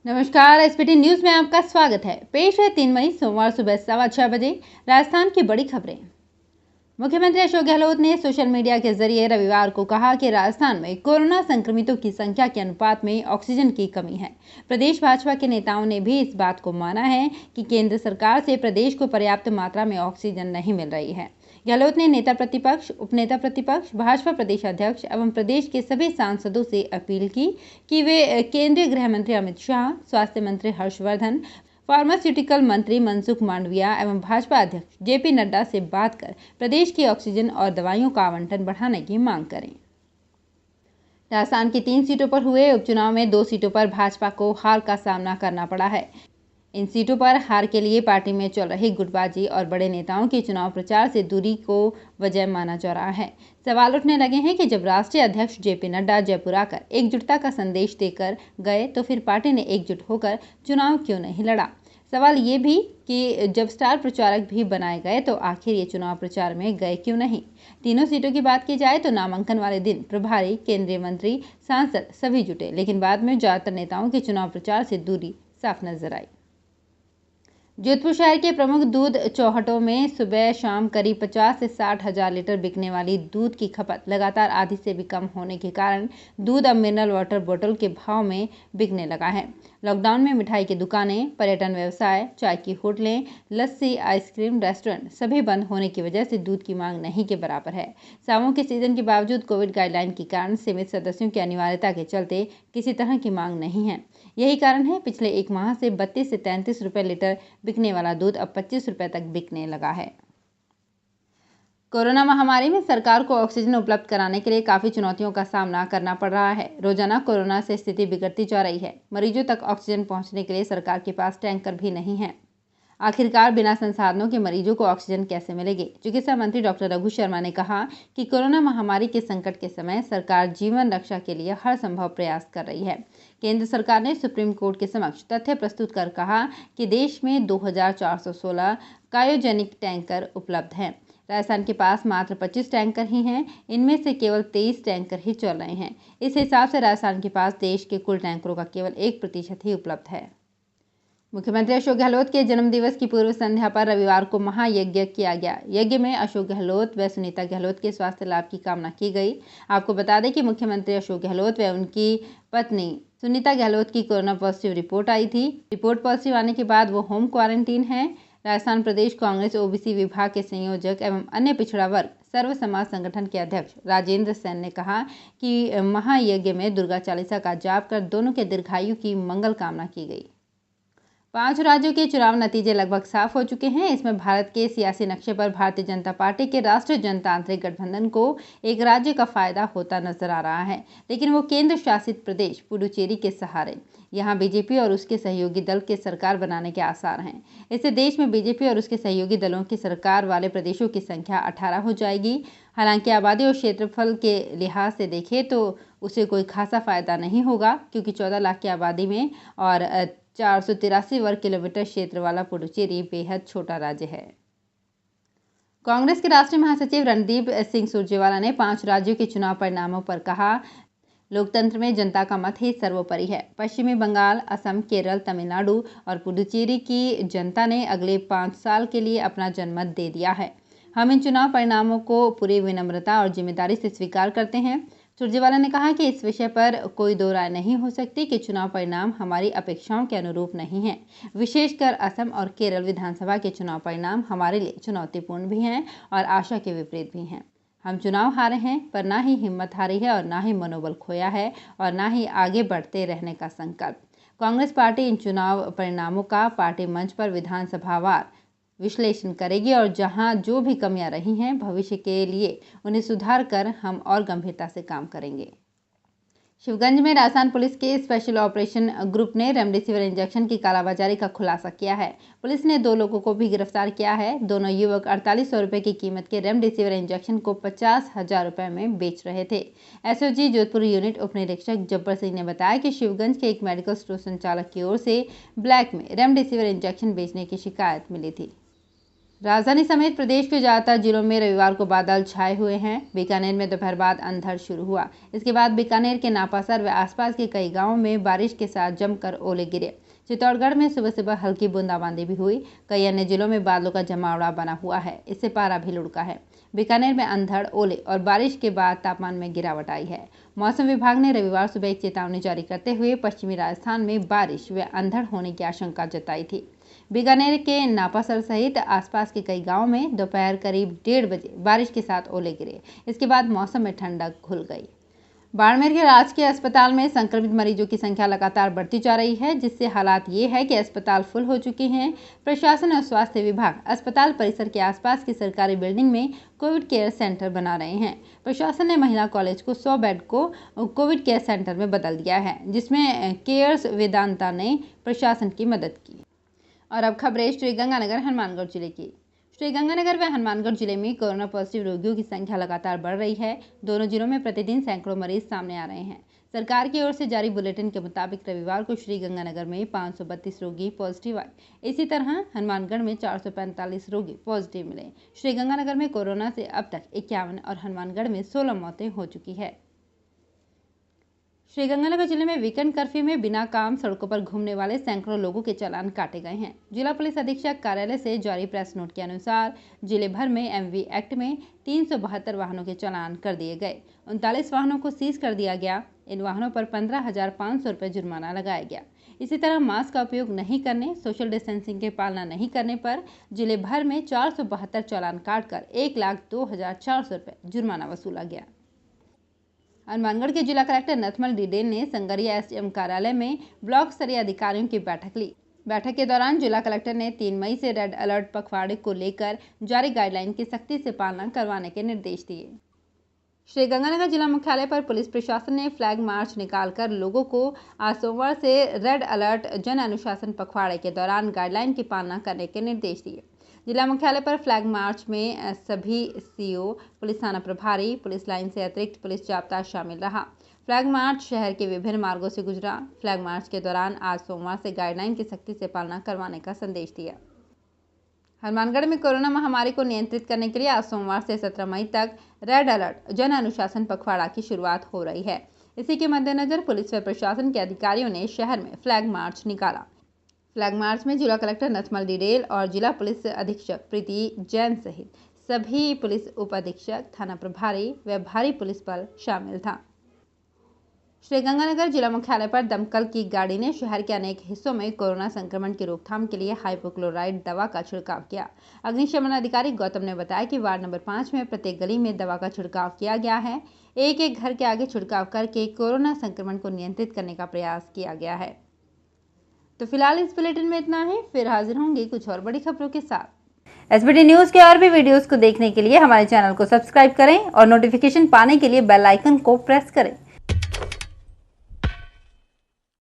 नमस्कार। SPT news में आपका स्वागत है। पेश है 3 मई सोमवार सुबह 6:15 बजे राजस्थान की बड़ी खबरें। मुख्यमंत्री अशोक गहलोत ने सोशल मीडिया के जरिए रविवार को कहा कि राजस्थान में कोरोना संक्रमितों की संख्या के अनुपात में ऑक्सीजन की कमी है। प्रदेश भाजपा के नेताओं ने भी इस बात को माना है कि केंद्र सरकार से प्रदेश को पर्याप्त मात्रा में ऑक्सीजन नहीं मिल रही है। गहलोत ने नेता प्रतिपक्ष, उपनेता प्रतिपक्ष, भाजपा प्रदेश अध्यक्ष एवं प्रदेश के सभी सांसदों से अपील की कि वे केंद्रीय गृह मंत्री अमित शाह, स्वास्थ्य मंत्री हर्षवर्धन, फार्मास्यूटिकल मंत्री मनसुख मांडविया एवं भाजपा अध्यक्ष जेपी नड्डा से बात कर प्रदेश की ऑक्सीजन और दवाइयों का आवंटन बढ़ाने की मांग करें। राजस्थान की 3 सीटों पर हुए उपचुनाव में 2 सीटों पर भाजपा को हार का सामना करना पड़ा है। इन सीटों पर हार के लिए पार्टी में चल रही गुटबाजी और बड़े नेताओं की चुनाव प्रचार से दूरी को वजह माना जा रहा है। सवाल उठने लगे हैं कि जब राष्ट्रीय अध्यक्ष जेपी नड्डा जयपुर आकर एकजुटता का संदेश देकर गए तो फिर पार्टी ने एकजुट होकर चुनाव क्यों नहीं लड़ा। सवाल ये भी कि जब स्टार प्रचारक भी बनाए गए तो आखिर ये चुनाव प्रचार में गए क्यों नहीं। तीनों सीटों की बात की जाए तो नामांकन वाले दिन प्रभारी, केंद्रीय मंत्री, सांसद सभी जुटे, लेकिन बाद में ज्यादातर नेताओं की चुनाव प्रचार से दूरी साफ नजर आई। जोधपुर शहर के प्रमुख दूध चौहटों में सुबह शाम करीब 50 से 60 हजार लीटर बिकने वाली दूध की खपत लगातार आधी से भी कम होने के कारण दूध अब मिनरल वाटर बोतल के भाव में बिकने लगा है। लॉकडाउन में मिठाई की दुकानें, पर्यटन व्यवसाय, चाय की होटलें, लस्सी, आइसक्रीम, रेस्टोरेंट सभी बंद होने की वजह से दूध की मांग नहीं के बराबर है। सावों के सीजन के बावजूद कोविड गाइडलाइन के कारण सीमित सदस्यों की अनिवार्यता के चलते किसी तरह की मांग नहीं है। यही कारण है पिछले एक माह से 32 से 33 रुपए लीटर बिकने वाला दूध अब 25 रुपए तक बिकने लगा है। कोरोना महामारी में सरकार को ऑक्सीजन उपलब्ध कराने के लिए काफी चुनौतियों का सामना करना पड़ रहा है। रोजाना कोरोना से स्थिति बिगड़ती जा रही है। मरीजों तक ऑक्सीजन पहुंचने के लिए सरकार के पास टैंकर भी नहीं है। आखिरकार बिना संसाधनों के मरीजों को ऑक्सीजन कैसे मिलेगी। चिकित्सा मंत्री डॉक्टर रघु शर्मा ने कहा कि कोरोना महामारी के संकट के समय सरकार जीवन रक्षा के लिए हर संभव प्रयास कर रही है। केंद्र सरकार ने सुप्रीम कोर्ट के समक्ष तथ्य प्रस्तुत कर कहा कि देश में 2416 क्रायोजेनिक टैंकर उपलब्ध हैं। राजस्थान के पास मात्र 25 टैंकर ही हैं। इनमें से केवल 23 टैंकर ही चल रहे हैं। इस हिसाब से राजस्थान के पास देश के कुल टैंकरों का केवल 1% ही उपलब्ध है। मुख्यमंत्री अशोक गहलोत के जन्म दिवस की पूर्व संध्या पर रविवार को महायज्ञ किया गया। यज्ञ में अशोक गहलोत व सुनीता गहलोत के स्वास्थ्य लाभ की कामना की गई। आपको बता दें कि मुख्यमंत्री अशोक गहलोत व उनकी पत्नी सुनीता गहलोत की कोरोना पॉजिटिव रिपोर्ट आई थी। रिपोर्ट पॉजिटिव आने के बाद वो होम क्वारंटीन है। राजस्थान प्रदेश कांग्रेस ओबीसी विभाग के संयोजक एवं अन्य पिछड़ा वर्ग सर्व समाज संगठन के अध्यक्ष राजेंद्र सेन ने कहा कि महायज्ञ में दुर्गा चालीसा का जाप कर दोनों के दीर्घायु की मंगल कामना की गई। 5 राज्यों के चुनाव नतीजे लगभग साफ हो चुके हैं। इसमें भारत के सियासी नक्शे पर भारतीय जनता पार्टी के राष्ट्रीय जनतांत्रिक गठबंधन को एक राज्य का फायदा होता नजर आ रहा है, लेकिन वो केंद्र शासित प्रदेश पुडुचेरी के सहारे। यहाँ बीजेपी और उसके सहयोगी दल के सरकार बनाने के आसार हैं। इससे देश में बीजेपी और उसके सहयोगी दलों की सरकार वाले प्रदेशों की संख्या 18 हो जाएगी। हालांकि आबादी और क्षेत्रफल के लिहाज से देखें तो उसे कोई खासा फायदा नहीं होगा, क्योंकि 14 लाख की आबादी में और 483 वर्ग किलोमीटर क्षेत्र वाला पुडुचेरी बेहद छोटा राज्य है। कांग्रेस के राष्ट्रीय महासचिव रणदीप सिंह सुरजेवाला ने 5 राज्यों के चुनाव परिणामों पर कहा, लोकतंत्र में जनता का मत ही सर्वोपरि है। पश्चिमी बंगाल, असम, केरल, तमिलनाडु और पुडुचेरी की जनता ने अगले 5 साल के लिए अपना जनमत दे दिया है। हम इन चुनाव परिणामों को पूरी विनम्रता और जिम्मेदारी से स्वीकार करते हैं। सुरजेवाला ने कहा कि इस विषय पर कोई दो राय नहीं हो सकती कि चुनाव परिणाम हमारी अपेक्षाओं के अनुरूप नहीं हैं। विशेषकर असम और केरल विधानसभा के चुनाव परिणाम हमारे लिए चुनौतीपूर्ण भी हैं और आशा के विपरीत भी हैं। हम चुनाव हारे हैं, पर ना ही हिम्मत हारी है और ना ही मनोबल खोया है और ना ही आगे बढ़ते रहने का संकल्प। कांग्रेस पार्टी इन चुनाव परिणामों का पार्टी मंच पर विधानसभावार विश्लेषण करेगी और जहां जो भी कमियां रही हैं भविष्य के लिए उन्हें सुधार कर हम और गंभीरता से काम करेंगे। शिवगंज में राजस्थान पुलिस के स्पेशल ऑपरेशन ग्रुप ने रेमडेसिविर इंजेक्शन की कालाबाजारी का खुलासा किया है। पुलिस ने 2 लोगों को भी गिरफ्तार किया है। दोनों युवक 4800 रुपये की कीमत के रेमडेसिविर इंजेक्शन को 50,000 रुपये में बेच रहे थे। एसओजी जोधपुर यूनिट उप निरीक्षक जब्बर सिंह ने बताया कि शिवगंज के एक मेडिकल स्टोर संचालक की ओर से ब्लैक में रेमडेसिविर इंजेक्शन बेचने की शिकायत मिली थी। राजधानी समेत प्रदेश के ज्यादातर जिलों में रविवार को बादल छाए हुए हैं। बीकानेर में दोपहर बाद अंधड़ शुरू हुआ। इसके बाद बीकानेर के नापासर व आसपास के कई गांवों में बारिश के साथ जमकर ओले गिरे। चित्तौड़गढ़ में सुबह सुबह हल्की बूंदाबांदी भी हुई। कई अन्य जिलों में बादलों का जमावड़ा बना हुआ है, इससे पारा भी लुढ़का है। बीकानेर में अंधड़, ओले और बारिश के बाद तापमान में गिरावट आई है। मौसम विभाग ने रविवार सुबह एक चेतावनी जारी करते हुए पश्चिमी राजस्थान में बारिश व अंधड़ होने की आशंका जताई थी। बीकानेर के नापासर सहित आसपास के कई गांवों में दोपहर करीब 1:30 बजे बारिश के साथ ओले गिरे। इसके बाद मौसम में ठंडक घुल गई। बाड़मेर के राजकीय अस्पताल में संक्रमित मरीजों की संख्या लगातार बढ़ती जा रही है, जिससे हालात ये है कि अस्पताल फुल हो चुके हैं। प्रशासन और स्वास्थ्य विभाग अस्पताल परिसर के आसपास की सरकारी बिल्डिंग में कोविड केयर सेंटर बना रहे हैं। प्रशासन ने महिला कॉलेज को 100 बेड को कोविड केयर सेंटर में बदल दिया है, जिसमें केयर्स वेदांता ने प्रशासन की मदद की। और अब खबरें श्रीगंगानगर हनुमानगढ़ जिले की। श्रीगंगानगर व हनुमानगढ़ जिले में कोरोना पॉजिटिव रोगियों की संख्या लगातार बढ़ रही है। दोनों जिलों में प्रतिदिन सैकड़ों मरीज सामने आ रहे हैं। सरकार की ओर से जारी बुलेटिन के मुताबिक रविवार को श्रीगंगानगर में 532 रोगी पॉजिटिव आए। इसी तरह हनुमानगढ़ में 445 रोगी पॉजिटिव मिले। श्रीगंगानगर में कोरोना से अब तक 51 और हनुमानगढ़ में 16 मौतें हो चुकी है। श्रीगंगानगर जिले में वीकेंड कर्फ्यू में बिना काम सड़कों पर घूमने वाले सैकड़ों लोगों के चालान काटे गए हैं। जिला पुलिस अधीक्षक कार्यालय से जारी प्रेस नोट के अनुसार जिले भर में एमवी एक्ट में 372 वाहनों के चालान कर दिए गए। 39 वाहनों को सीज कर दिया गया। इन वाहनों पर 15,500 रुपये जुर्माना लगाया गया। इसी तरह मास्क का उपयोग नहीं करने, सोशल डिस्टेंसिंग की पालना नहीं करने पर जिले भर में 472 चालान काटकर 1,02,400 रुपये जुर्माना वसूला गया। हनुमानगढ़ के जिला कलेक्टर नथमल डिडेल ने संगरिया एसडीएम कार्यालय में ब्लॉक स्तरीय अधिकारियों की बैठक ली। बैठक के दौरान जिला कलेक्टर ने 3 मई से रेड अलर्ट पखवाड़े को लेकर जारी गाइडलाइन की सख्ती से पालना करवाने के निर्देश दिए। श्रीगंगानगर जिला मुख्यालय पर पुलिस प्रशासन ने फ्लैग मार्च निकालकर लोगों को आज सोमवार से रेड अलर्ट जन अनुशासन पखवाड़े के दौरान गाइडलाइन की पालना करने के निर्देश दिए। जिला मुख्यालय पर फ्लैग मार्च में सभी सीओ, पुलिस थाना प्रभारी, पुलिस लाइन से अतिरिक्त पुलिस जाब्ता शामिल रहा। फ्लैग मार्च शहर के विभिन्न मार्गों से गुजरा। फ्लैग मार्च के दौरान आज सोमवार से गाइडलाइन की सख्ती से पालना करवाने का संदेश दिया। हनुमानगढ़ में कोरोना महामारी को नियंत्रित करने के लिए आज सोमवार से 17 मई तक रेड अलर्ट जन अनुशासन पखवाड़ा की शुरुआत हो रही है। इसी के मद्देनजर पुलिस व प्रशासन के अधिकारियों ने शहर में फ्लैग मार्च निकाला। फ्लैग मार्च में जिला कलेक्टर नथमल डिडेल और जिला पुलिस अधीक्षक प्रीति जैन सहित सभी पुलिस उप अधीक्षक, थाना प्रभारी व भारी पुलिस बल शामिल था। श्रीगंगानगर जिला मुख्यालय पर दमकल की गाड़ी ने शहर के अनेक हिस्सों में कोरोना संक्रमण की रोकथाम के लिए हाइपोक्लोराइड दवा का छिड़काव किया। अग्निशमन अधिकारी गौतम ने बताया कि वार्ड नंबर 5 में प्रत्येक गली में दवा का छिड़काव किया गया है। एक घर के आगे छिड़काव करके कोरोना संक्रमण को नियंत्रित करने का प्रयास किया गया है। तो फिलहाल इस बुलेटिन में इतना ही। फिर हाजिर होंगे कुछ और बड़ी खबरों के साथ। एसबीटी न्यूज के और भी वीडियोस को देखने के लिए हमारे चैनल को सब्सक्राइब करें और नोटिफिकेशन पाने के लिए बेल आइकन को प्रेस करें।